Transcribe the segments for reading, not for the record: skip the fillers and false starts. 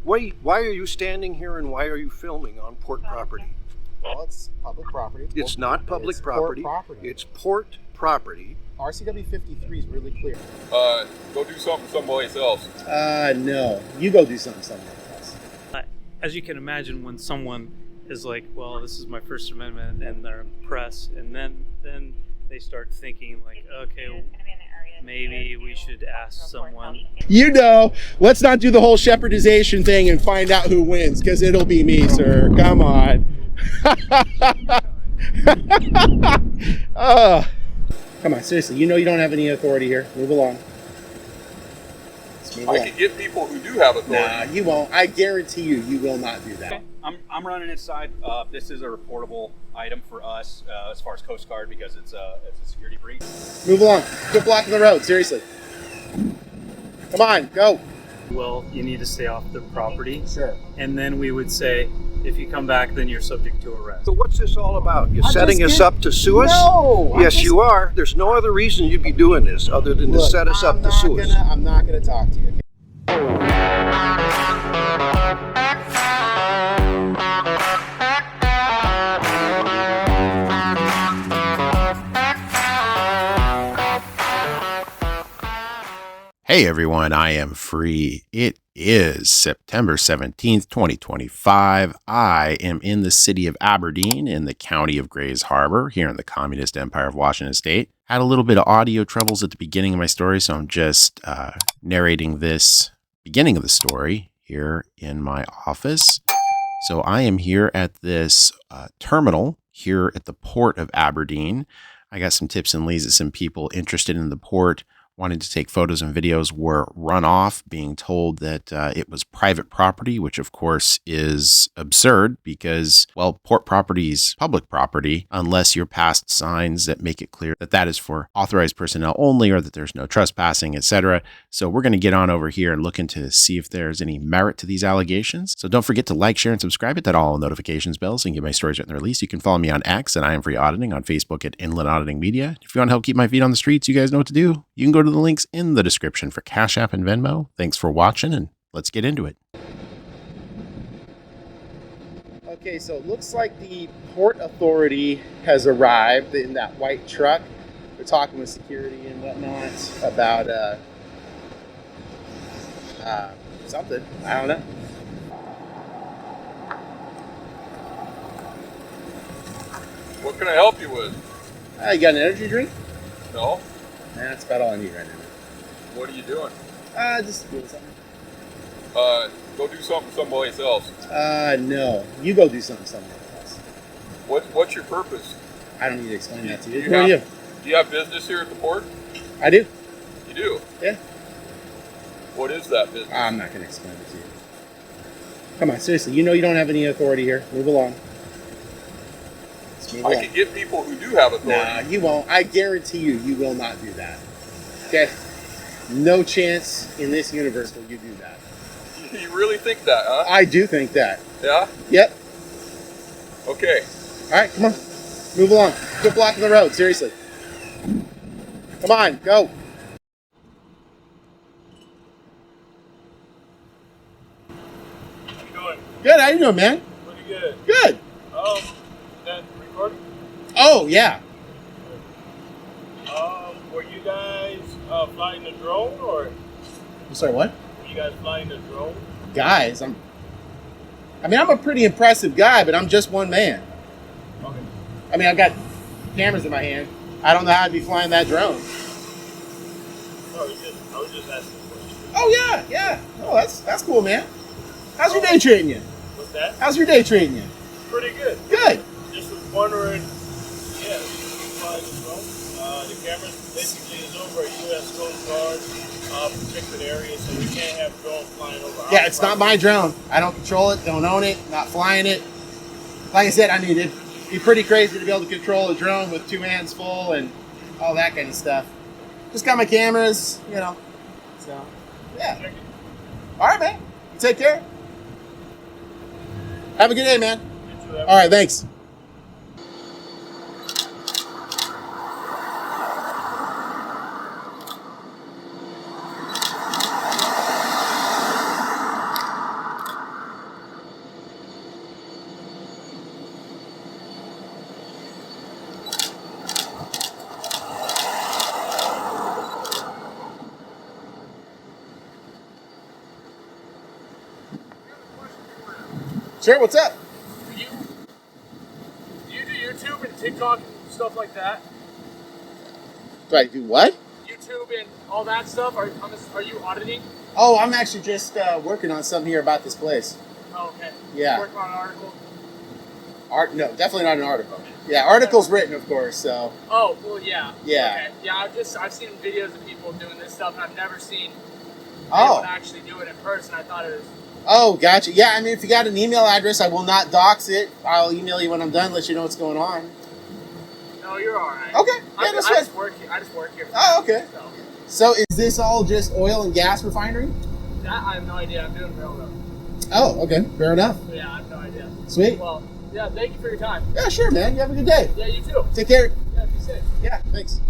Why are you standing here and why are you filming on port property? Well, it's public property. It's not public property. Port property. It's port property. RCW 53 is really clear. Go do something someplace else. No. You go do something somewhere else. As you can imagine, when someone is like, well, this is my First Amendment, and they're press, and then they start thinking like, okay, maybe we should ask someone. You know, let's not do the whole shepherdization thing and find out who wins, because it'll be me, sir. Come on. Come on, seriously. You know you don't have any authority here. Move along. I can get people who do have authority. Nah, you won't. I guarantee you, you will not do that. Okay. I'm running inside. This is a reportable item for us as far as Coast Guard because it's a security breach. Move along. Quit blocking the road. Seriously. Come on, go. Well, you need to stay off the property. Sure. And then we would say, if you come back, then you're subject to arrest. So what's this all about? You're setting us up to sue us? No. Yes, you are. There's no other reason you'd be doing this other than to set us up to sue us. I'm not gonna talk to you. Hey everyone, I am free. It is September 17th, 2025. I am in the city of Aberdeen in the county of Grays Harbor here in the Communist Empire of Washington State. Had a little bit of audio troubles at the beginning of my story, so I'm just narrating this beginning of the story here in my office. So I am here at this terminal here at the Port of Aberdeen. I got some tips and leads that some people interested in the port wanting to take photos and videos were run off, being told that it was private property, which of course is absurd because, well, port property is public property unless you're past signs that make it clear that that is for authorized personnel only or that there's no trespassing, etc. So we're going to get on over here and look into see if there's any merit to these allegations. So don't forget to like, share, and subscribe. Hit that all notifications bell so you can get my stories right in the release. You can follow me on X at I.A.M. Free Auditing, on Facebook at Inland Auditing Media. If you want to help keep my feet on the streets, you guys know what to do. You can go to the links in the description for Cash App and Venmo. Thanks for watching, and let's get into it. Okay, so it looks like the Port Authority has arrived in that white truck. They're talking with security and whatnot about something. I don't know. What can I help you with? You got an energy drink? No. Nah, that's about all I need right now. What are you doing? Just doing something. Go do something someplace else. No. You go do something somewhere else. What's your purpose? I don't need to explain that to you. Do Who are you? Do you have business here at the port? I do. You do? Yeah. What is that business? I'm not going to explain it to you. Come on, seriously. You know you don't have any authority here. Move along. I can get people who do have authority. Nah, you won't. I guarantee you, you will not do that. Okay? No chance in this universe will you do that. You really think that, huh? I do think that. Yeah? Yep. Okay. All right, come on. Move along. Quit blocking the road, seriously. Come on, go. How you doing? Good, how you doing, man? Pretty good. Good. Is that recording? Oh, yeah. Were you guys flying a drone, or I'm sorry, what? were you guys flying a drone? Guys, I'm a pretty impressive guy, but I'm just one man. Okay. I mean, I've got cameras in my hand. I don't know how I'd be flying that drone. No, I was just asking a question. Oh, yeah. Oh, that's cool, man. How's your day treating you? What's that? How's your day treating you? Pretty good. Good. Just was wondering, yeah, flying a drone. The camera basically is over a U.S. Coast Guard protected area, so we can't have drones flying over. Yeah, it's not my drone. I don't control it, don't own it, not flying it. Like I said, I mean, it'd be pretty crazy to be able to control a drone with 2 hands full and all that kind of stuff. Just got my cameras, you know. So, yeah. All right, man. Take care. Have a good day, man. All right, thanks. Sure, what's up? Do you do YouTube and TikTok and stuff like that? Do I do what? YouTube and all that stuff? Are you auditing? Oh, I'm actually just working on something here about this place. Oh, okay. Yeah. Working on an article? No, definitely not an article. Yeah, articles written, of course, so. Oh, well, yeah. Yeah. Okay. Yeah, I've seen videos of people doing this stuff, and I've never seen Oh. anyone actually do it in person. I thought it was... Oh, gotcha. Yeah, I mean, if you got an email address, I will not dox it. I'll email you when I'm done, let you know what's going on. No, you're all right. Okay. Yeah, that's I fine. just work here. Oh, okay. So, So is this all just oil and gas refinery? that, I have no idea. I'm doing railroad. Oh, okay. Fair enough. So, yeah, I have no idea. Sweet. Well, yeah, thank you for your time. Yeah, sure, man. You have a good day. Yeah, you too. Take care. Yeah, be safe. Yeah, thanks.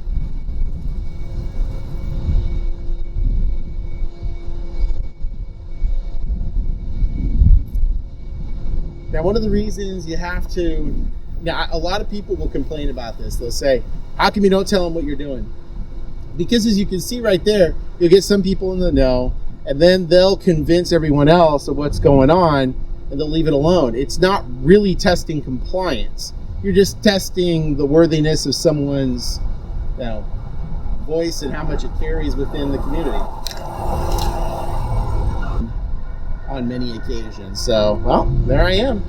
Now, one of the reasons you have to, now a lot of people will complain about this. They'll say, how come you don't tell them what you're doing? Because as you can see right there, you'll get some people in the know, and then they'll convince everyone else of what's going on, and they'll leave it alone. It's not really testing compliance. You're just testing the worthiness of someone's, voice and how much it carries within the community. On many occasions. So, well, there I am.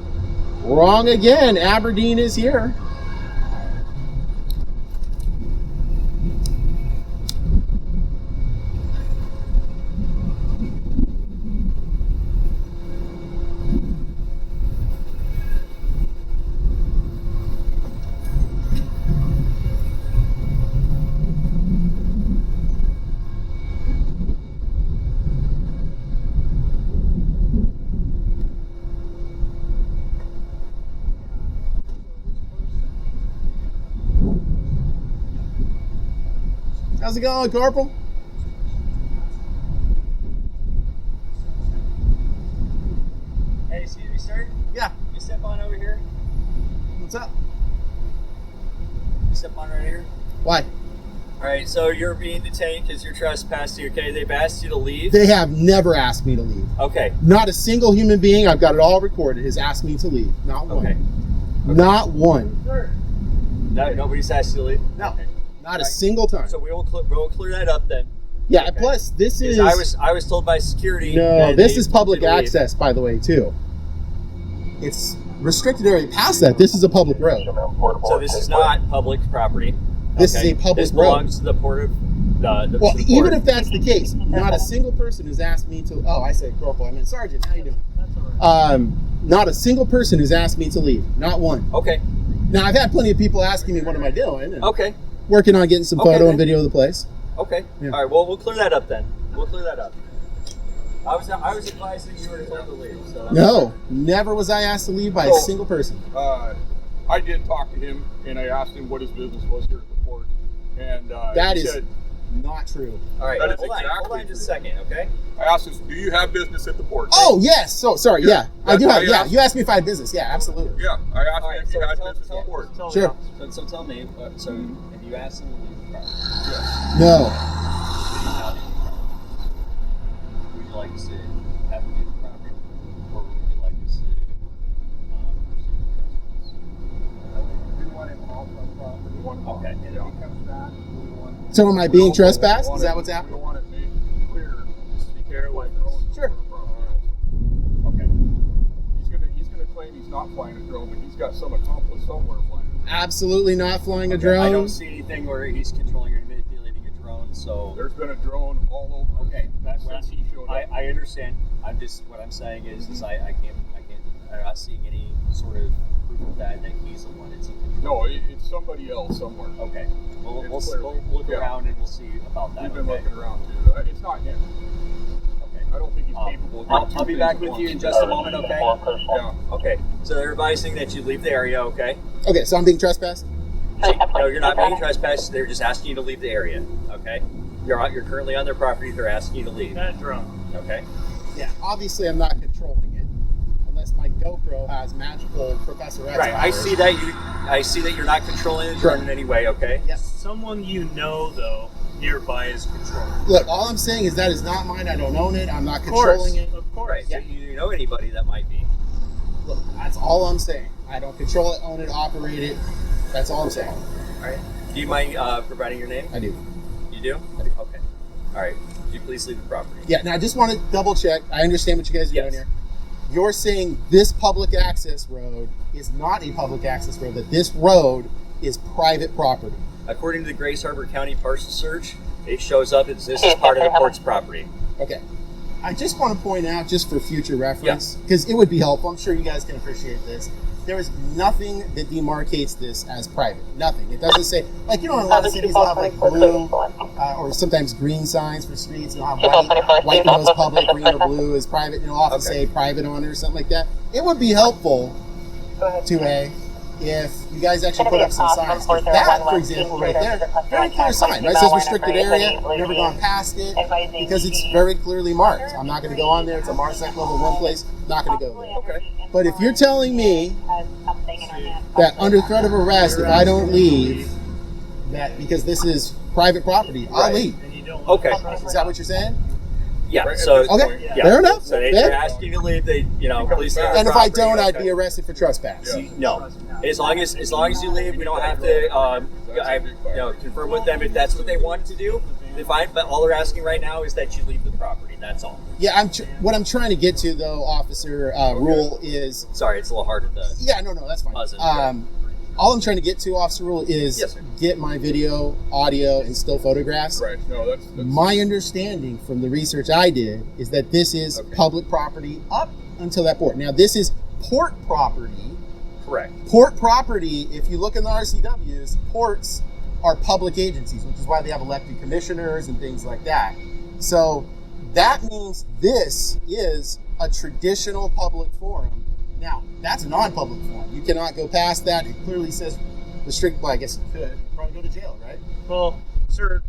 Wrong again. Aberdeen is here. How's it going, Corporal? Hey, excuse me, sir. Yeah. You step on over here. What's up? You step on right here. Why? All right, so you're being detained because you're trespassing. Okay, they've asked you to leave. They have never asked me to leave. Okay. Not a single human being, I've got it all recorded, has asked me to leave. Not one. Okay. Not one. No, nobody's asked you to leave. No. Okay. Not a single time. So we'll clear that up then. Yeah, Okay. plus this is... I was told by security. No, that this they is public wanted to leave. access, by the way, too. It's restricted area past that. This is a public road. So this is not public property. This Okay. is a public This road. belongs to the Port of the Well, to the even port. if that's the case, not a single person has asked me to... Oh, I said corporal. I meant sergeant. How you doing? That's all right. Not a single person has asked me to leave. Not one. Okay. Now, I've had plenty of people asking me, what am I doing? And Okay. working on getting some Okay, photo then. and video of the place. Okay. Yeah. All right. Well, we'll clear that up then. We'll clear that up. I was advised that you were told to leave. So No, never was I asked to leave by a So- single person. I did talk to him, and I asked him what his business was here at the port, and That he is said, not true. All right. That is Hold on exactly just a true. second. Okay. I asked him, do you have business at the port? Oh, yes. So, sorry. Yeah, I That's do why have. I Yeah, asked. you asked me if I had business. Yeah, absolutely. Yeah, I asked All right. him if So he had tell, business at tell, the port. tell Sure. me. So tell me. So have you asked him to leave the property? Yes. No. Would you like to see have him leave the property, or would you like to see We want him off the property. We want him off. Okay. And if he comes back, we want... So am I being trespassed? We Is want that it- what's happening? We want it made clear. Just be careful. Sure. Okay. He's gonna claim he's not flying a drone, but he's got some accomplice somewhere flying. Absolutely not flying a I drone. don't see anything where he's controlling or manipulating a drone. So There's been a drone all over. okay, that's since he showed up. I understand. I'm just what I'm saying is I can't I'm not seeing any sort of proof of that he's the one that's in control. No, it's somebody else somewhere. Okay. We'll It's clearly- look yeah. around and we'll see about that. We've been Okay. looking around too. It's not him. Okay. I don't think he's capable of doing I'll two be things back at with once. you in just a moment. Okay. Yeah. Okay. So they're advising that you leave the area. Okay. Okay, so I'm being trespassed. No, you're not being trespassed. They're just asking you to leave the area. Okay. You're currently on their property. They're asking you to leave. That drone. Okay. Yeah, obviously I'm not controlling it, unless my GoPro has magical Professor X. Right. I powers. see that you're not controlling the drone in any way. Okay. Yes. Someone you know, though, nearby is controlling. Look, all I'm saying is that is not mine. I don't own it. I'm not Of course. controlling it. Of course. Right. Yeah. So you know anybody that might be. Look, that's all I'm saying. I don't control it, own it, operate it. That's all I'm saying. All right. Do you mind providing your name? I do. You do? I do. Okay. All right. Could you please leave the property? Yeah, now I just want to double check. I understand what you guys are doing here. You're saying this public access road is not a public access road, that this road is private property. According to the Grays Harbor County parcel search, it shows up as this is part of the port's property. Okay. I just want to point out, just for future reference, because it would be helpful, I'm sure you guys can appreciate this, there is nothing that demarcates this as private. Nothing. It doesn't say, like, you know, in a lot of cities they'll have like blue or sometimes green signs for streets. You'll have white nose public, green or blue is private. It'll often say private on it or something like that. It would be helpful, 2A, if you guys actually put up some signs. That, for example, right there, very clear sign, right? It says restricted area, never gone past it, because it's very clearly marked. I'm not going to go on there. It's a MARSEC level 1 place. Not going to go there. Okay. But if you're telling me that under threat of arrest, if I don't leave, that because this is private property, I'll leave. Okay. Is that what you're saying? Yeah. So Okay. Fair enough. So they're Fair. asking you to leave. They, please leave the And if I property. don't, I'd Okay. be arrested for trespass. No. As long as you leave, we don't have to confirm with them if that's what they want to do. Fine, but all they're asking right now is that you leave the property. That's all. Yeah, what I'm trying to get to, though, Officer Rule, is... Sorry, it's a little harder to... Yeah, no, that's fine. Buzz in. All I'm trying to get to, Officer Rule, is Yes, sir. get my video, audio, and still photographs. Right. No, that's My understanding from the research I did is that this is public property up until that port. Now, this is port property. Correct. Port property, if you look in the RCWs, ports are public agencies, which is why they have elected commissioners and things like that. So that means this is a traditional public forum. Now, that's a non-public forum. You cannot go past that. It clearly says restrict, well, I guess you could. Probably go to jail, right? Well, sir,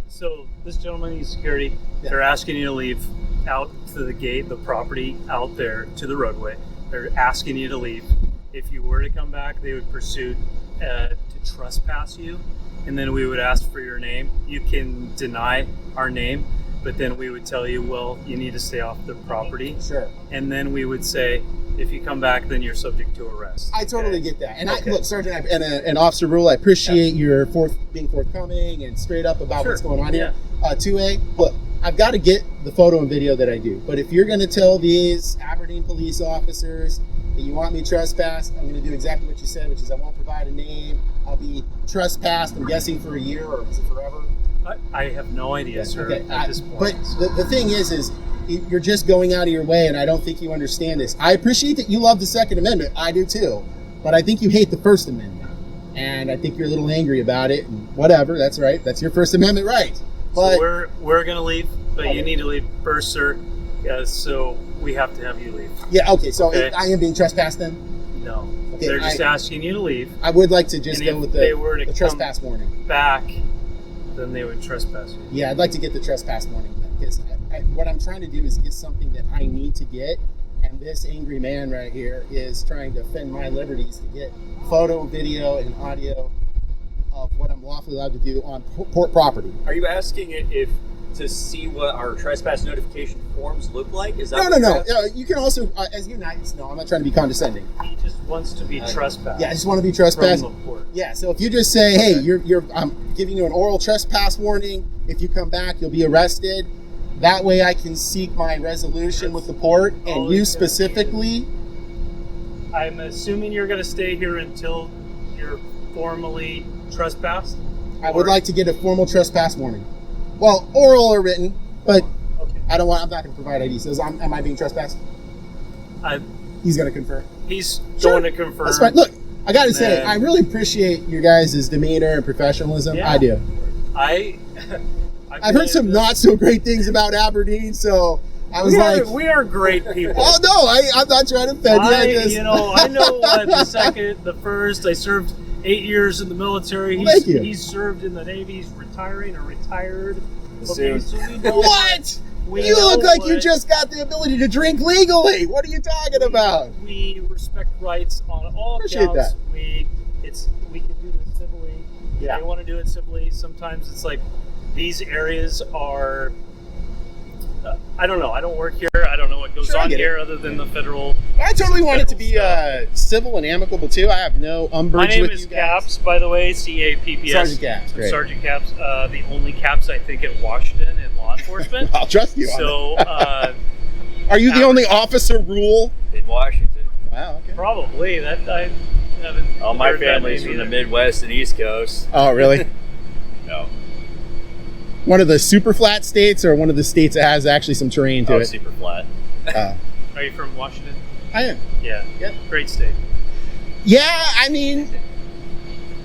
so this gentleman needs security. Yeah. They're asking you to leave out to the gate, the property out there to the roadway. They're asking you to leave. If you were to come back, they would pursue to trespass you, and then we would ask for your name. You can deny our name, but then we would tell you, well, you need to stay off the property. Sure. And then we would say, if you come back, then you're subject to arrest. I totally get that. And look, Sergeant and Officer Rule, I appreciate your being forthcoming and straight up about what's going on here. 2A, look, I've got to get the photo and video that I do. But if you're going to tell these Aberdeen police officers that you want me trespassed, I'm going to do exactly what you said, which is I won't provide a name. I'll be trespassed, I'm guessing, for a year, or is it forever? I have no idea, sir, at this point. But the thing is you're just going out of your way, and I don't think you understand this. I appreciate that you love the Second Amendment. I do too. But I think you hate the First Amendment. And I think you're a little angry about it, and whatever, that's right. That's your First Amendment right. But so we're going to leave, but you need to leave first, sir. So we have to have you leave. Yeah, okay, so I am being trespassed then? No. Okay, They're just asking you to leave. I would like to just And go if with they were to the trespass warning. Back, then they would trespass you. Yeah, I'd like to get the trespass warning then, because what I'm trying to do is get something that I need to get, and this angry man right here is trying to offend my liberties to get photo, video, and audio of what I'm lawfully allowed to do on port property. Are you asking if to see what our trespass notification forms look like? Is that No. You can also, as you know, I'm not trying to be condescending. He just wants to be trespassed. Yeah, I just want to be trespassed. From the port. Yeah, so if you just say, hey, I'm giving you an oral trespass warning. If you come back, you'll be arrested. That way I can seek my resolution with the port, and you specifically. I'm assuming you're going to stay here until you're formally trespassed? I would like to get a formal trespass warning. Well, oral or written, but I'm not going to provide ID. So am I being trespassed? He's going to confirm. He's going to confirm. That's right. Look, I got to say, I really appreciate your guys' demeanor and professionalism. Yeah. I do. I've heard some not so great things about Aberdeen, so I was we are great people. Oh no, I'm not trying to offend you. I know the first. I served 8 years in the military. He's served in the Navy. He's retiring or retired. Okay, so we know what? You look like you just got the ability to drink legally. What are you talking about? We respect rights on all Appreciate counts. That. We can do this civilly. Yeah. They want to do it civilly. Sometimes it's like these areas are I don't know. I don't work here. I don't know what goes Sure, I on get it. here other than the federal. I totally want it to be Federal civil and amicable too. I have no umbrage My name with is you guys. Caps, by the way, CAPPS. Sergeant Caps, great. Sergeant Caps, the only Caps I think in Washington in law enforcement. I'll trust you on So Are you the only officer rule? In Washington. Wow, okay. probably that I haven't. All my heard that family's name from the either. Midwest and East Coast. Oh, really? No. One of the super flat states or one of the states that has actually some terrain to Oh, it? super flat. Are you from Washington? I am. Yeah. Yep. Great state. Yeah, I mean,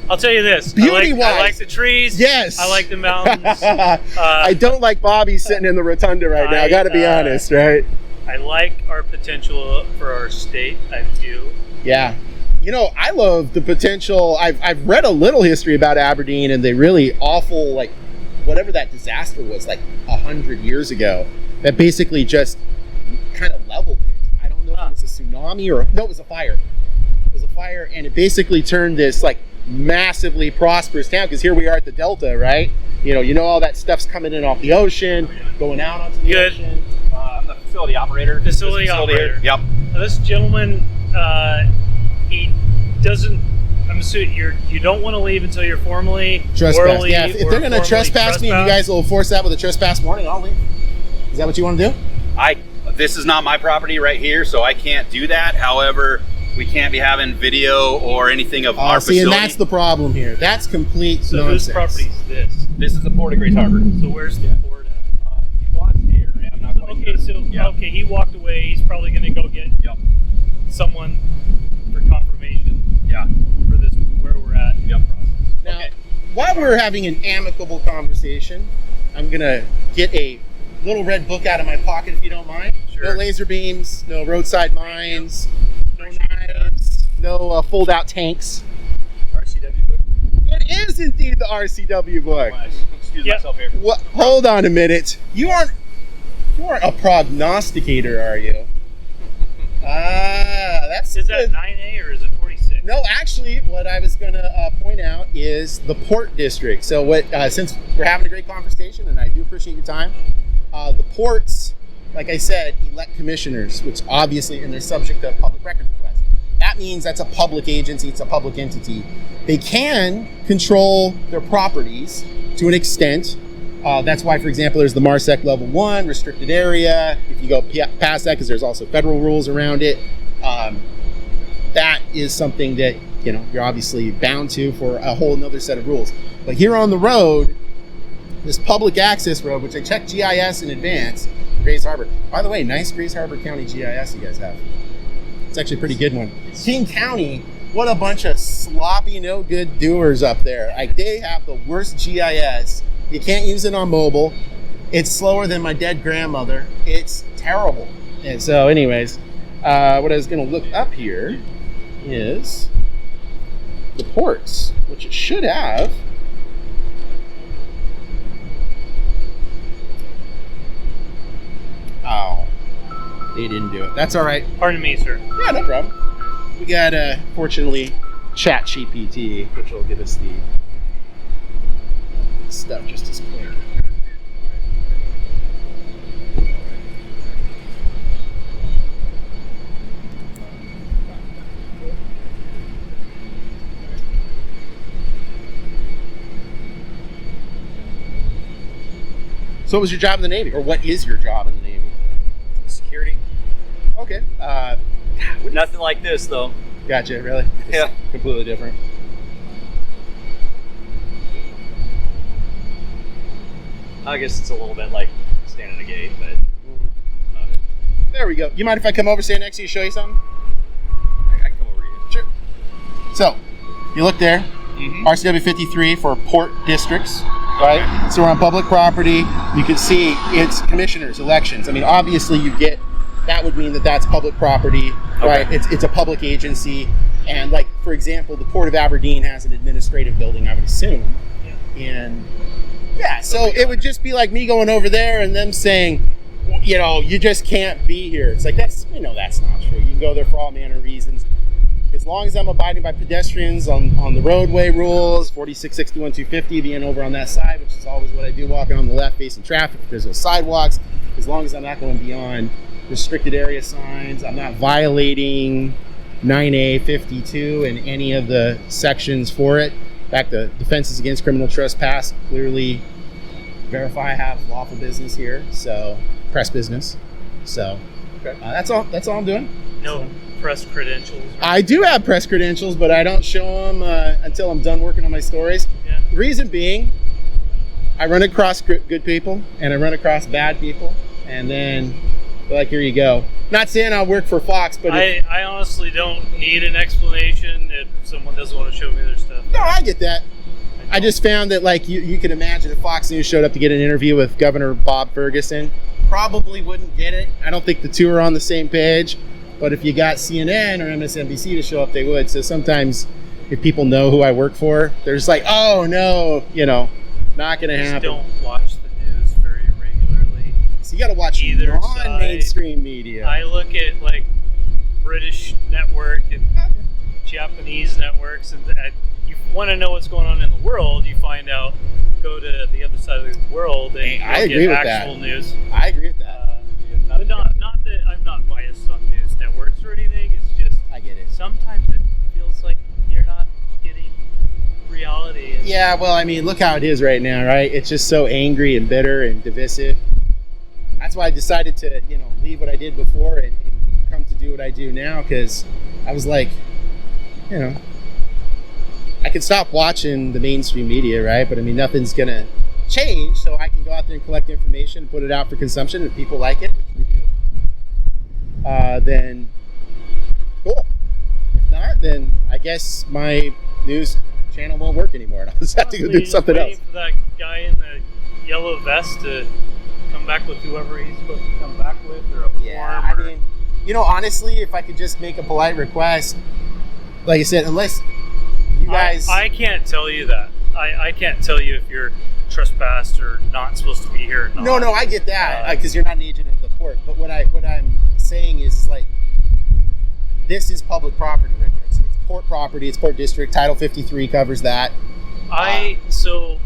I'll tell you this. Beauty-wise. I like the trees. yes. I like the mountains. I don't like Bobby sitting in the rotunda right now. I got to be honest, right? I like our potential for our state. I do. Yeah. You know, I love the potential. I've read a little history about Aberdeen and the really awful, like, whatever that disaster was, like 100 years ago, that basically just kind of leveled it. I don't know if it was a tsunami or no, it was a fire. It was a fire, and it basically turned this like massively prosperous town. Because here we are at the Delta, right? You know all that stuff's coming in off the ocean, going out onto the Good. ocean. I'm the facility operator. Facility operator. Yep. Now, this gentleman, he doesn't. I'm assuming you don't want to leave until you're formally Trespass. orally Yeah, if or they're going to formally trespass me and you guys will enforce that with a trespass warning, I'll leave. Is that what you want to do? This is not my property right here, so I can't do that. However, we can't be having video or anything of our See, facility. and that's the problem here. That's complete So nonsense. whose property is this? This is the Port of Grace Harbor. So where's the port at? He was here, and I'm not So, quite okay, sure. so Yeah. okay, he walked away. He's probably going to go get Yep. someone for confirmation Yeah. for this where we're at. Yep. Now, while we're having an amicable conversation, I'm going to get a little red book out of my pocket if you don't mind. Sure. No laser beams, no roadside mines, no knives, no fold-out tanks. RCW book. It is indeed the RCW book. Excuse Yep. myself here. What? Hold on a minute. You aren't a prognosticator, are you? That's Is that good. 9A or is it 46? No, actually, what I was going to point out is the Port District. So, since we're having a great conversation, and I do appreciate your time, the ports, like I said, elect commissioners, which obviously, and they're subject to public records requests. That means that's a public agency, it's a public entity. They can control their properties to an extent. That's why, for example, there's the MARSEC Level 1 restricted area. If you go past that, because there's also federal rules around it, that is something that you're obviously bound to for a whole nother set of rules. But here on the road, this public access road, which I checked GIS in advance, Grays Harbor. By the way, nice Grays Harbor County GIS you guys have. It's actually a pretty good one. King County, what a bunch of sloppy, no good doers up there. Like, they have the worst GIS. You can't use it on mobile. It's slower than my dead grandmother. It's terrible. And so, anyways, what I was going to look up here is the ports, which it should have. Oh, they didn't do it. That's all right. Pardon me, sir. Yeah, no problem. We got, fortunately, ChatGPT, which will give us the stuff just as quick. So what was your job in the Navy? Or what is your job in the Navy? Security. Okay. Nothing like this though. Gotcha, really? Just Yeah. completely different. I guess it's a little bit like standing at a gate, but There we go. You mind if I come over, stand next to you, show you something? I can come over to you. Sure. So, you look there. Mm-hmm. RCW 53 for port districts, right? So we're on public property. You can see it's commissioners, elections. I mean, obviously that would mean that that's public property, right? It's a public agency. And like, for example, the Port of Aberdeen has an administrative building, I would assume. And yeah, so it would just be like me going over there and them saying, you just can't be here. It's like, that's not true. You can go there for all manner of reasons. As long as I'm abiding by pedestrians on the roadway rules, 46, 61, 250, being over on that side, which is always what I do, walking on the left facing traffic if there's no sidewalks. as long as I'm not going beyond restricted area signs, I'm not violating 9A 52 and any of the sections for it. In fact, the defenses against criminal trespass clearly verify I have lawful business here, so press business. So that's all I'm doing. No press credentials. I do have press credentials, but I don't show them until I'm done working on my stories. Yeah. The reason being, I run across good people and I run across bad people, and then like, here you go. Not saying I'll work for Fox, but I honestly don't need an explanation if someone doesn't want to show me their stuff. no, I get that. I just found that, like, you can imagine if Fox News showed up to get an interview with Governor Bob Ferguson, probably wouldn't get it. I don't think the two are on the same page. But if you got CNN or MSNBC to show up, they would. So sometimes if people know who I work for, they're just like, oh, no, not going to happen. Don't watch the news very regularly. So you got to watch Either non-mainstream media. I look at, like, British network and Japanese networks, and you want to know what's going on in the world, you find out, go to the other side of the world and I agree get with actual that. news. I agree with that. But not that I'm not biased on news networks or anything. It's just I get it. sometimes it feels like you're not getting reality. Yeah, well, I mean, look how it is right now, right? It's just so angry and bitter and divisive. That's why I decided to, leave what I did before and come to do what I do now, because I was like, I could stop watching the mainstream media, right? But I mean, nothing's going to change, so I can go out there and collect information and put it out for consumption. If people like it, which we do, then cool. If not, then I guess my news channel won't work anymore, and I'll just have to go do something else. For that guy in the yellow vest to come back with whoever he's supposed to come back with, or a Yeah, form, I mean, honestly, if I could just make a polite request, like I said, unless you guys... I can't tell you that. I can't tell you if you're trespassed or not supposed to be here or not. No, I get that, because you're not an agent of the port. But what I'm saying is, like, this is public property right here. It's port property, it's port district, Title 53 covers that. So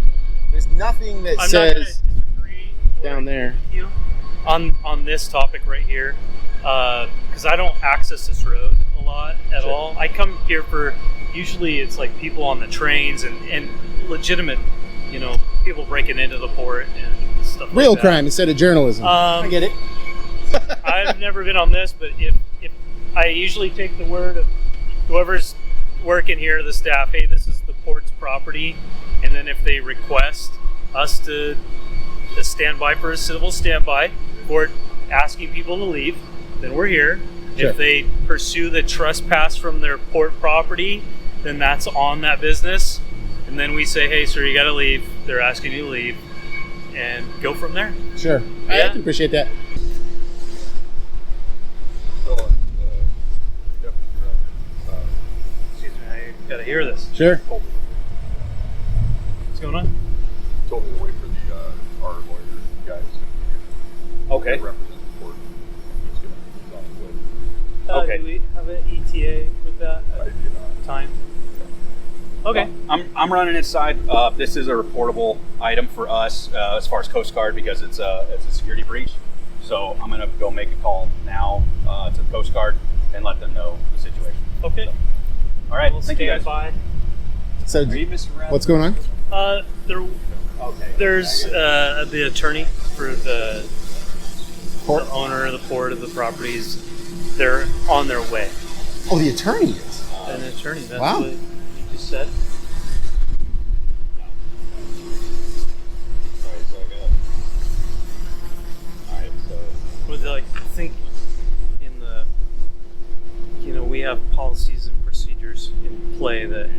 there's nothing that I'm says not gonna disagree down there. with you on this topic right here, because I don't access this road a lot at all. I come here for, usually it's like people on the trains and legitimate, people breaking into the port and stuff like that. Real crime instead of journalism. I get it. I've never been on this, but if I usually take the word of whoever's working here, the staff, hey, this is the port's property, and then if they request us to stand by for a civil standby for asking people to leave, then we're here. Sure. If they pursue the trespass from their port property, then that's on that business, and then we say, hey, sir, you got to leave. They're asking you to leave, and go from there. Sure. I Yeah. can appreciate that. Excuse me, I got to hear this. Sure. What's going on? Told me to wait for our lawyer guys. Okay. To represent the court. He's on his way. Okay. Do we have an ETA with that I do not. time? Okay. I'm running inside. This is a reportable item for us as far as Coast Guard because it's a security breach. So I'm gonna go make a call now to the Coast Guard and let them know the situation. Okay. So, all right. We'll Thank you guys. stand So, Are you Mr. Rath? what's going on? by. Okay. There's the attorney for the Port? the owner of the port of the properties. They're on their way. Oh, the attorney is. An attorney. That's Wow. what you just said. With like, I think in the, we have policies and procedures in play that,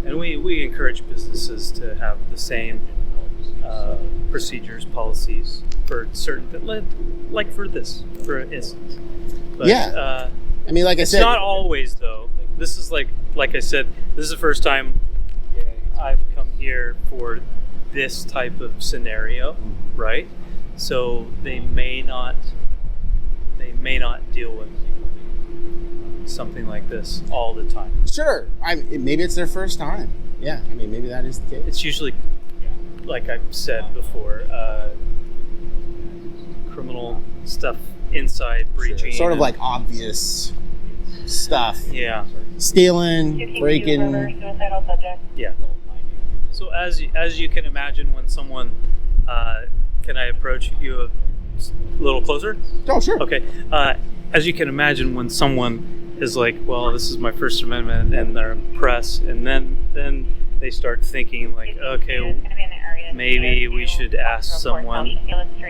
and we encourage businesses to have the same procedures, policies for certain, like for instance. But, Yeah. I mean, like I it's said, not always though. This is like I said, this is the first time I've come here for this type of scenario, right? So they may not deal with something like this all the time. sure. Maybe it's their first time. Yeah. I mean, maybe that is the case. It's usually, like I've said before, little stuff inside breaching. Sort of and- like obvious stuff. Yeah. Stealing, breaking. Yeah. So as you can imagine, when someone, can I approach you a little closer? Oh, sure. Okay. As you can imagine, when someone is like, well, this is my First Amendment, and they're press, and then they start thinking like, okay, maybe we should ask someone,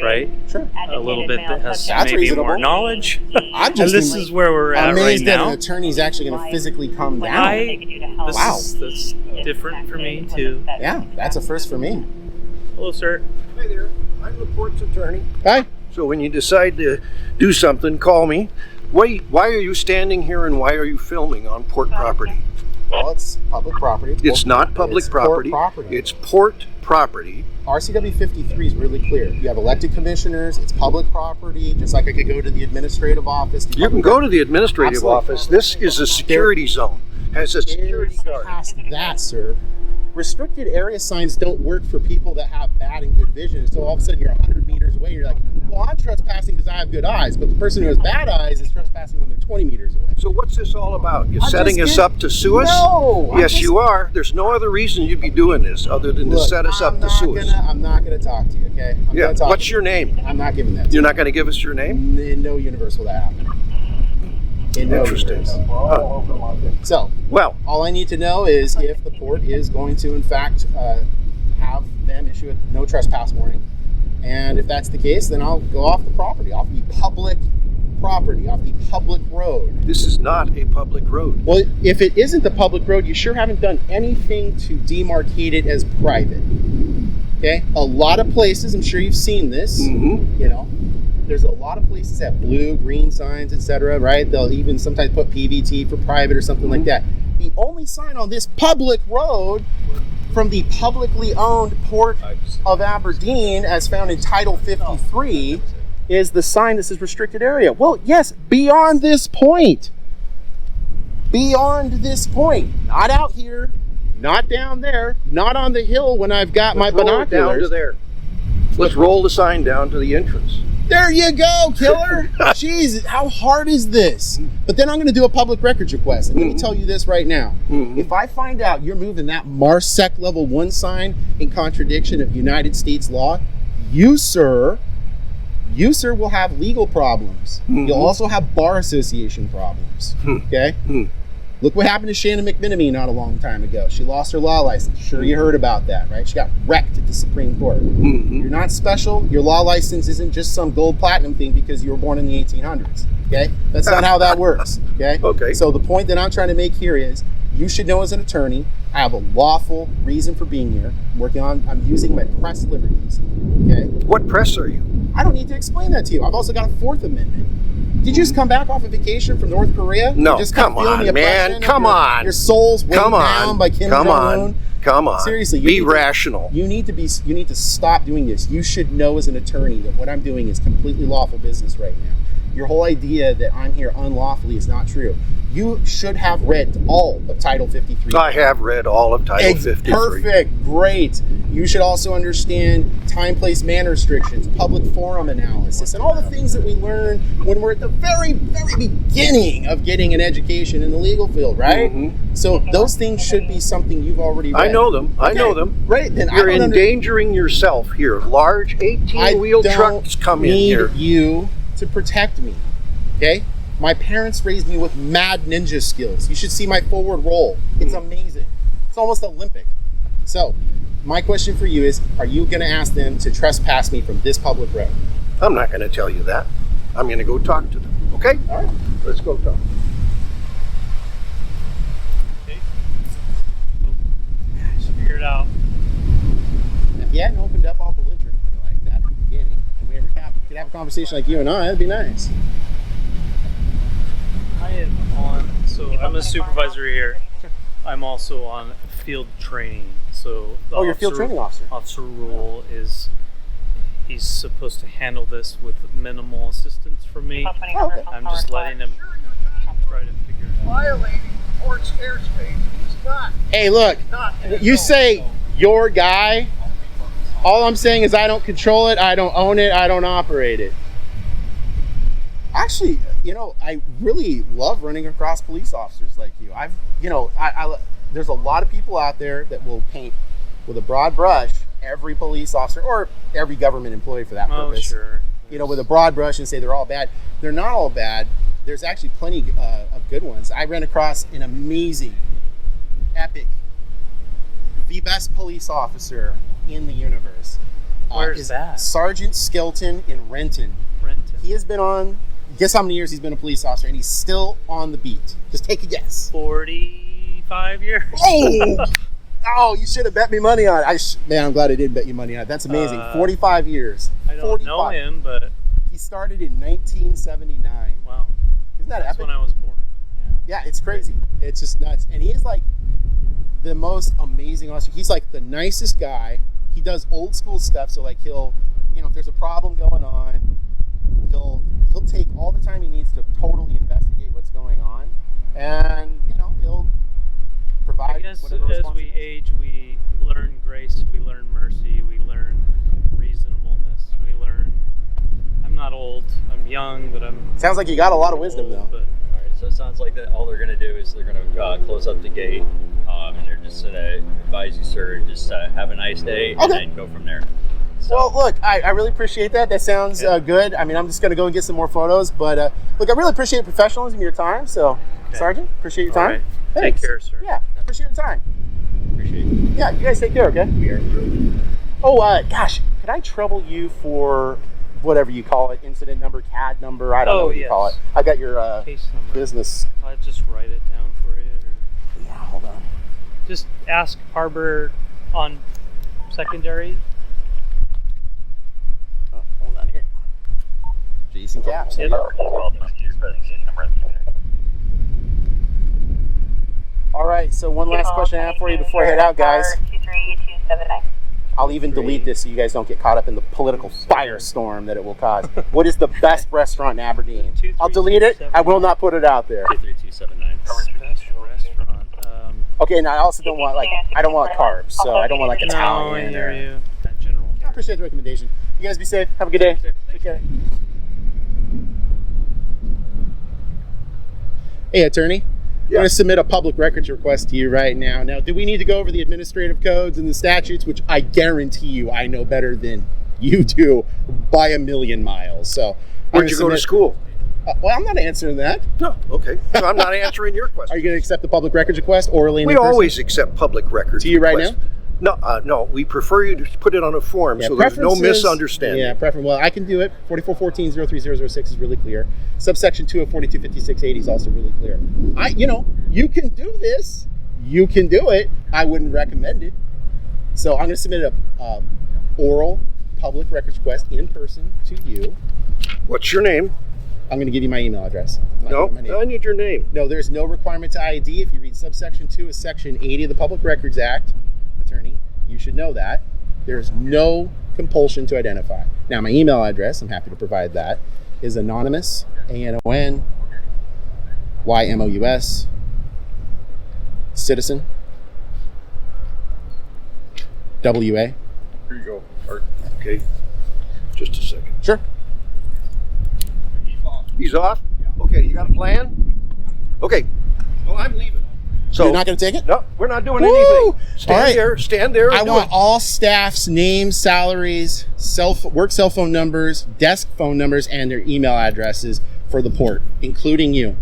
right? Sure. A little bit that has That's maybe reasonable. more knowledge. I'm And just this is where we're at right amazed that now. an attorney's actually going to physically come down. Wow. That's different for me too. Yeah, that's a first for me. Hello, sir. Hi there. I'm the port's attorney. Hi. So when you decide to do something, call me. Why are you standing here and why are you filming on port property? Well, it's public property. It's not public It's property. Port property. It's port property. RCW 53 is really clear. You have elected commissioners. It's public property. Just like I could go to the administrative office. You can go to the administrative Absolutely. office. This is a security zone. Has a security guard. Past that, sir. Restricted area signs don't work for people that have bad and good vision. So all of a sudden you're 100 meters away. You're like, well, I'm trespassing because I have good eyes. But the person who has bad eyes is trespassing when they're 20 meters away. So what's this all about? You I'm setting just us up to sue us? No, I'm Yes, just- you are. There's no other reason you'd be doing this other than to Look, set us up to sue us. I'm not going to talk to you, okay? I'm Yeah. gonna talk What's to your name? I'm not giving that to You're not going to give us your name? you. In no universe will that happen. In no Interesting. universe. Huh. So, Well, all I need to know is if the port is going to, in fact, have them issue a no trespass warning. And if that's the case, then I'll go off the property, off the public property, off the public road. this is not a public road. Well, if it isn't the public road, you sure haven't done anything to demarcate it as private. Okay? A lot of places, I'm sure you've seen this, Mm-hmm. you know, there's a lot of places that have blue, green signs, etc., right? They'll even sometimes put PVT for private or something like that. The only sign on this public road from the publicly owned Port of Aberdeen, as found in Title 53, is the sign that says restricted area. Well, yes, beyond this point. Beyond this point. Not out here, not down there, not on the hill when I've got my Let's roll it down to binoculars. there. Let's roll the sign down to the entrance. There you go, killer. Jeez, how hard is this? But then I'm going to do a public records request. And let me tell you this right now. If I find out you're moving that MARSEC level 1 sign in contradiction of United States law, you, sir, will have legal problems. You'll also have bar association problems. Okay? Look what happened to Shannon McMenamy not a long time ago. She lost her law license. Sure, you heard about that, right? She got wrecked at the Supreme Court. You're not special. Your law license isn't just some gold platinum thing because you were born in the 1800s. Okay? That's not how that works. Okay? Okay. So the point that I'm trying to make here is you should know as an attorney, I have a lawful reason for being here. I'm using my press liberties. Okay? What press are you? I don't need to explain that to you. I've also got a Fourth Amendment. Did you just come back off a vacation from North Korea? No, You just come feeling on, the man, oppression of come on. Your soul's weighed Come down on. by Kim Come Jong-un. on. Come on. Seriously, you be need to- rational. You need to stop doing this. You should know as an attorney that what I'm doing is completely lawful business right now. Your whole idea that I'm here unlawfully is not true. You should have read all of Title 53. I have read all of Title 53. Perfect, great. You should also understand time, place, manner restrictions, public forum analysis, and all the things that we learn when we're at the very, very beginning of getting an education in the legal field, right? So those things should be something you've already read. I know them. I Okay, know them. Great. Then You're I don't endangering yourself here. Large 18-wheel trucks come in here. need you to protect me, okay? My parents raised me with mad ninja skills. You should see my forward roll. It's amazing. It's almost Olympic. So, my question for you is, are you going to ask them to trespass me from this public road? I'm not going to tell you that. I'm going to go talk to them. Okay? All right. Let's go talk. Figure it out. If you hadn't opened up all belligerent like that at the beginning, and we could have a conversation like you and I, that'd be nice. I am on, so I'm a supervisor here. I'm also on field training. So the Oh, you're a field training officer. Officer rule is he's supposed to handle this with minimal assistance from me. Oh, okay. I'm just letting him try to figure it out. Violating port's airspace. He's not. Hey, look, you say your guy. All I'm saying is I don't control it, I don't own it, I don't operate it. Actually, I really love running across police officers like you. There's a lot of people out there that will paint with a broad brush every police officer or every government employee for that purpose. Oh, sure. With a broad brush and say they're all bad. They're not all bad. There's actually plenty of good ones. I ran across an amazing, epic, the best police officer in the universe. Where's that? Sergeant Skelton in Renton. He has been on, guess how many years he's been a police officer, and he's still on the beat. Just take a guess. 45 years. Oh, you should have bet me money on it. Man, I'm glad I did bet you money on it. That's amazing. 45 years. I don't know him, but... He started in 1979. Wow. Isn't that That's epic? when I was born. Yeah, it's crazy. It's just nuts. And he is like the most amazing officer. He's like the nicest guy. He does old school stuff. So like he'll, if there's a problem going on, he'll take all the time he needs to totally investigate what's going on. And, he'll provide I guess whatever as response we he has. age, we learn grace, we learn mercy, we learn reasonableness, we learn... I'm not old, I'm young, but I'm... Sounds like you got a lot of wisdom, though. All right, so it sounds like that all they're going to do is they're going to close up the gate, and they're just going to advise you, sir, just have a nice day, and then go from there. So, Well, look, I really appreciate that. That sounds good. I mean, I'm just going to go and get some more photos. But, look, I really appreciate your professionalism, your time. So, Sergeant, appreciate your All time. right. Thanks. Take care, sir. Yeah, appreciate your time. appreciate it. Yeah, you guys take care, okay? Oh, gosh, could I trouble you for whatever you call it, incident number, CAD number, I don't know what you call it. I got your case number. business. I'll just write it down for you. Or Yeah, hold on. just ask Harbor on secondary. Oh, hold on here. Jason Caps. Yep. All right, so one last question I have for you before I head out, guys. I'll even delete this so you guys don't get caught up in the political firestorm that it will cause. What is the best restaurant in Aberdeen? I'll delete it. I will not put it out there. 23279. Best restaurant. Okay, and I also don't want I don't want carbs, so I don't want No, I Italian. hear Or, you. General. I appreciate the recommendation. You guys be safe. Have a good day. Take care. Hey, attorney. I'm going to submit a public records request to you right now. Now, do we need to go over the administrative codes and the statutes, which I guarantee you I know better than you do by a million miles? So, Where'd you go to school? Well, I'm not answering that. No, okay. So I'm not answering your question. Are you going to accept the public records request orally? We always accept public records. To you right requests. now? No, we prefer you to put it on a form so there's no preferences- misunderstanding. Yeah, well, I can do it. 4414-03006 is really clear. Subsection 2 of 425680 is also really clear. You can do this. You can do it. I wouldn't recommend it. So I'm going to submit a oral public records request in person to you. What's your name? I'm going to give you my email address. No, I need your name. No, there's no requirement to ID. If you read subsection 2 of section 80 of the Public Records Act, attorney, you should know that. There's no compulsion to identify. Now, my email address, I'm happy to provide that, is anonymous, ANONYMOUS, citizen, WA. Here you go, Art. Okay, just a second. Sure. He's off? Okay, you got a plan? Okay. Well, I'm leaving. So You're not going to take it? No, we're not doing Woo! anything. Stand All right. there. Stand there. And I do want it. all staff's names, salaries, work cell phone numbers, desk phone numbers, and their email addresses for the port, including you.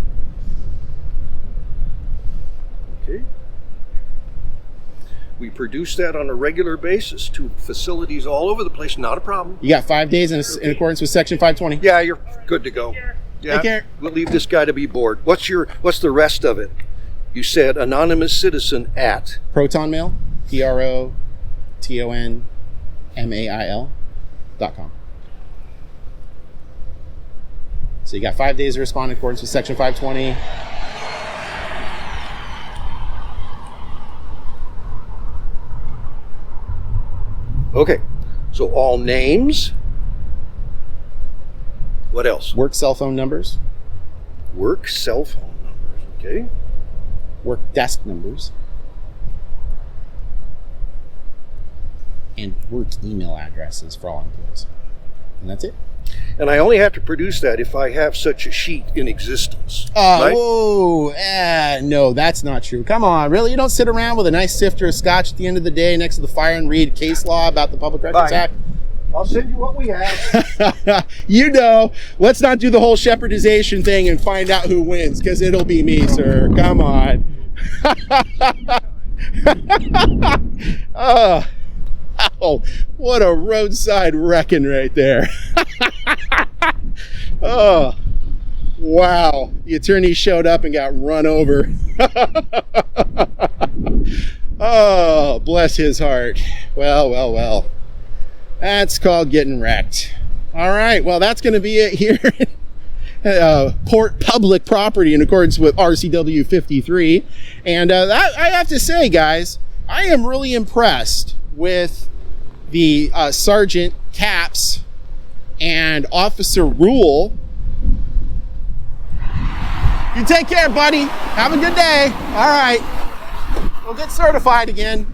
Okay. We produce that on a regular basis to facilities all over the place. Not a problem. You got 5 days in accordance with Section 520. Yeah, you're good to go. Yeah. Take care. We'll leave this guy to be bored. What's the rest of it? You said anonymous citizen at. Proton Mail, PROTONMAIL.com. So you got 5 days to respond in accordance with Section 520. Okay. So all names. What else? Work cell phone numbers, Work cell phone numbers. Okay. work desk numbers, and work email addresses for all employees. And that's it. And I only have to produce that if I have such a sheet in existence. Right? Whoa. No, that's not true. Come on, really? You don't sit around with a nice sifter of scotch at the end of the day next to the fire and read case law about the Public Records Bye. Act? I'll send you what we have. You know, let's not do the whole shepherdization thing and find out who wins, because it'll be me, sir. Come on. Oh, what a roadside wrecking right there. Oh, wow. The attorney showed up and got run over. Oh, bless his heart. Well. That's called getting wrecked. All right, well, that's going to be it here. Port public property in accordance with RCW 53. And I have to say, guys, I am really impressed with the Sergeant Caps and Officer Rule. You take care, buddy. Have a good day. All right. We'll get certified again.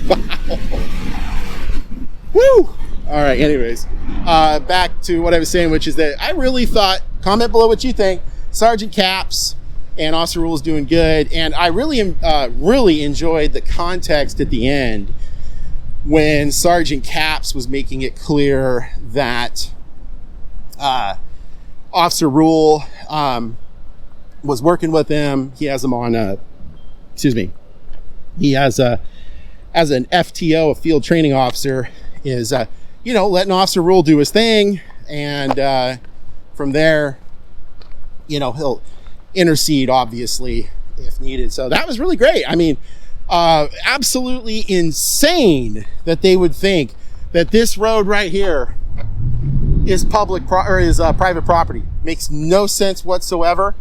Wow. Woo! All right, anyways, back to what I was saying, which is that I really thought, comment below what you think, Sergeant Caps and Officer Rule is doing good, and I really enjoyed the context at the end when Sergeant Caps was making it clear that Officer Rule was working with him. He has him on, he has as an FTO, a field training officer, is, letting Officer Rule do his thing. And from there, he'll intercede, obviously, if needed. So that was really great. I mean, absolutely insane that they would think that this road right here is private property. Makes no sense whatsoever.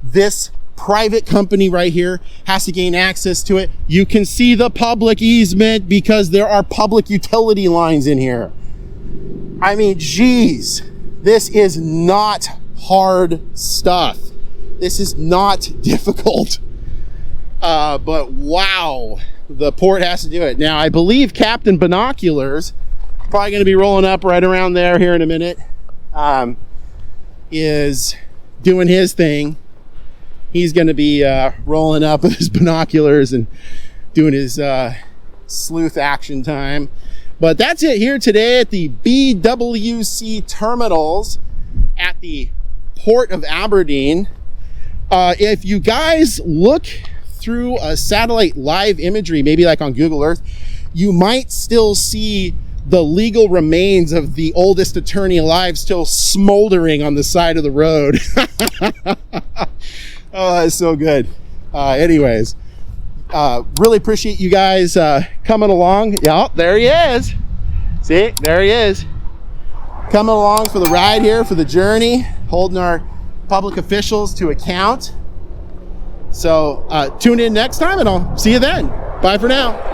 This private company right here has to gain access to it. You can see the public easement because there are public utility lines in here. I mean, geez, this is not hard stuff. This is not difficult. But wow, the port has to do it. Now, I believe Captain Binoculars, probably going to be rolling up right around there here in a minute, is doing his thing. He's going to be rolling up with his binoculars and doing his sleuth action time. But that's it here today at the BWC Terminals at the Port of Aberdeen. If you guys look through a satellite live imagery, maybe like on Google Earth, you might still see the legal remains of the oldest attorney alive still smoldering on the side of the road. Oh, that's so good. Anyways, really appreciate you guys coming along. Yeah, there he is. See, there he is. Coming along for the ride here, for the journey, holding our public officials to account. So tune in next time and I'll see you then. Bye for now.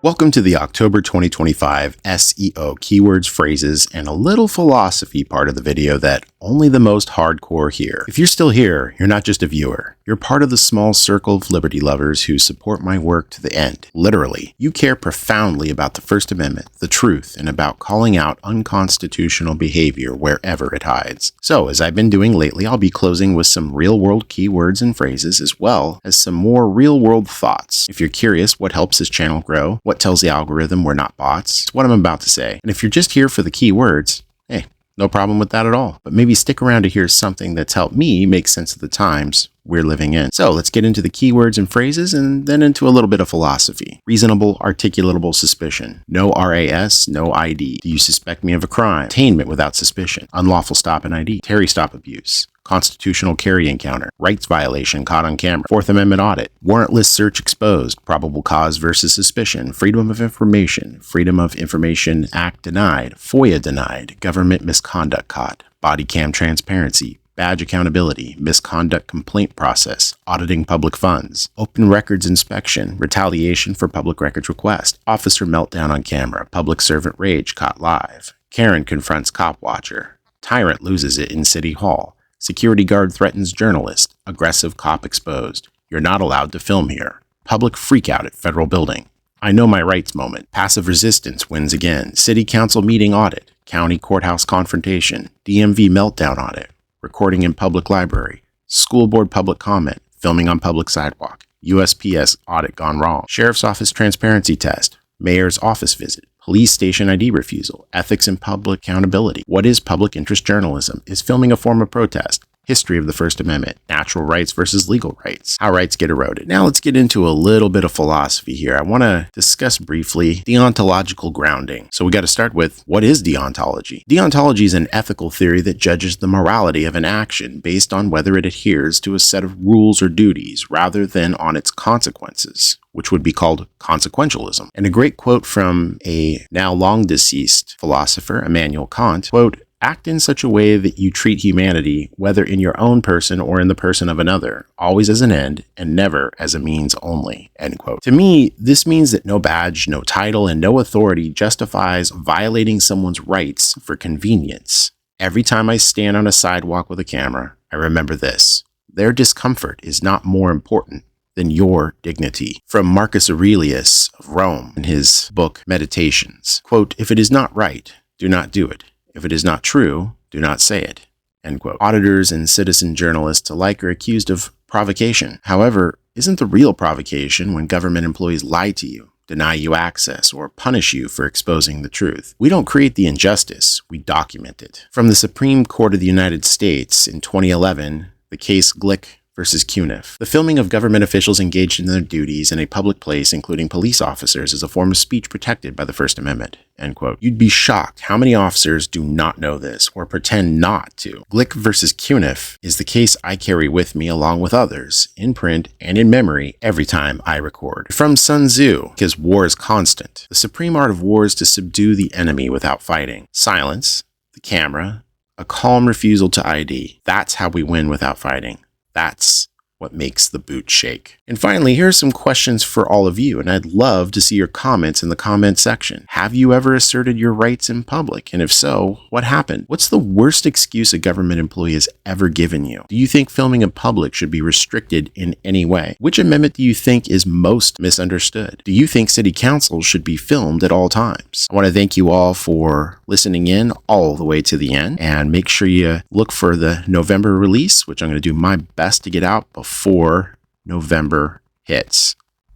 Welcome to the October 2025 SEO keywords, phrases, and a little philosophy part of the video that only the most hardcore hear. If you're still here, you're not just a viewer. You're part of the small circle of liberty lovers who support my work to the end. Literally, you care profoundly about the First Amendment, the truth, and about calling out unconstitutional behavior wherever it hides. So, as I've been doing lately, I'll be closing with some real-world keywords and phrases as well as some more real-world thoughts. If you're curious what helps this channel grow, what tells the algorithm we're not bots, it's what I'm about to say. And if you're just here for the keywords, hey, No problem with that at all. But maybe stick around to hear something that's helped me make sense of the times we're living in. So let's get into the keywords and phrases and then into a little bit of philosophy. Reasonable, articulatable suspicion. No RAS, no ID. Do you suspect me of a crime? Detainment without suspicion. Unlawful stop and ID. Terry stop abuse. Constitutional carry encounter. Rights violation caught on camera. Fourth Amendment audit. Warrantless search exposed. Probable cause versus suspicion. Freedom of Information. Freedom of Information Act denied. FOIA denied. Government misconduct caught. Body cam transparency. Badge accountability, misconduct complaint process, auditing public funds, open records inspection, retaliation for public records request, officer meltdown on camera, public servant rage caught live, Karen confronts cop watcher, tyrant loses it in city hall, security guard threatens journalist, aggressive cop exposed, you're not allowed to film here, public freakout at federal building, I know my rights moment, passive resistance wins again, city council meeting audit, county courthouse confrontation, DMV meltdown audit, recording in public library, school board public comment, filming on public sidewalk, USPS audit gone wrong, sheriff's office transparency test, mayor's office visit, police station ID refusal, ethics and public accountability. What is public interest journalism? Is filming a form of protest? History of the First Amendment, natural rights versus legal rights, how rights get eroded. Now let's get into a little bit of philosophy here. I want to discuss briefly deontological grounding. So we got to start with, what is deontology? Deontology is an ethical theory that judges the morality of an action based on whether it adheres to a set of rules or duties rather than on its consequences, which would be called consequentialism. And a great quote from a now long deceased philosopher, Immanuel Kant, quote, act in such a way that you treat humanity, whether in your own person or in the person of another, always as an end and never as a means only, end quote. To me, this means that no badge, no title, and no authority justifies violating someone's rights for convenience. Every time I stand on a sidewalk with a camera, I remember this. Their discomfort is not more important than your dignity. From Marcus Aurelius of Rome in his book Meditations, quote, if it is not right, do not do it. If it is not true, do not say it, end quote. Auditors and citizen journalists alike are accused of provocation. However, isn't the real provocation when government employees lie to you, deny you access, or punish you for exposing the truth? We don't create the injustice, we document it. From the Supreme Court of the United States in 2011, the case Glick versus Cuniff. The filming of government officials engaged in their duties in a public place, including police officers, is a form of speech protected by the First Amendment, end quote. You'd be shocked how many officers do not know this or pretend not to. Glick versus Cuniff is the case I carry with me along with others, in print and in memory, every time I record. From Sun Tzu, because war is constant. The supreme art of war is to subdue the enemy without fighting. Silence, the camera, a calm refusal to ID. That's how we win without fighting. That's what makes the boot shake. And finally, here are some questions for all of you, and I'd love to see your comments in the comment section. Have you ever asserted your rights in public? And if so, what happened? What's the worst excuse a government employee has ever given you? Do you think filming in public should be restricted in any way? Which amendment do you think is most misunderstood? Do you think city councils should be filmed at all times? I want to thank you all for listening in all the way to the end, and make sure you look for the November release, which I'm going to do my best to get out before November hits.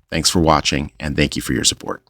Thanks for watching, and thank you for your support.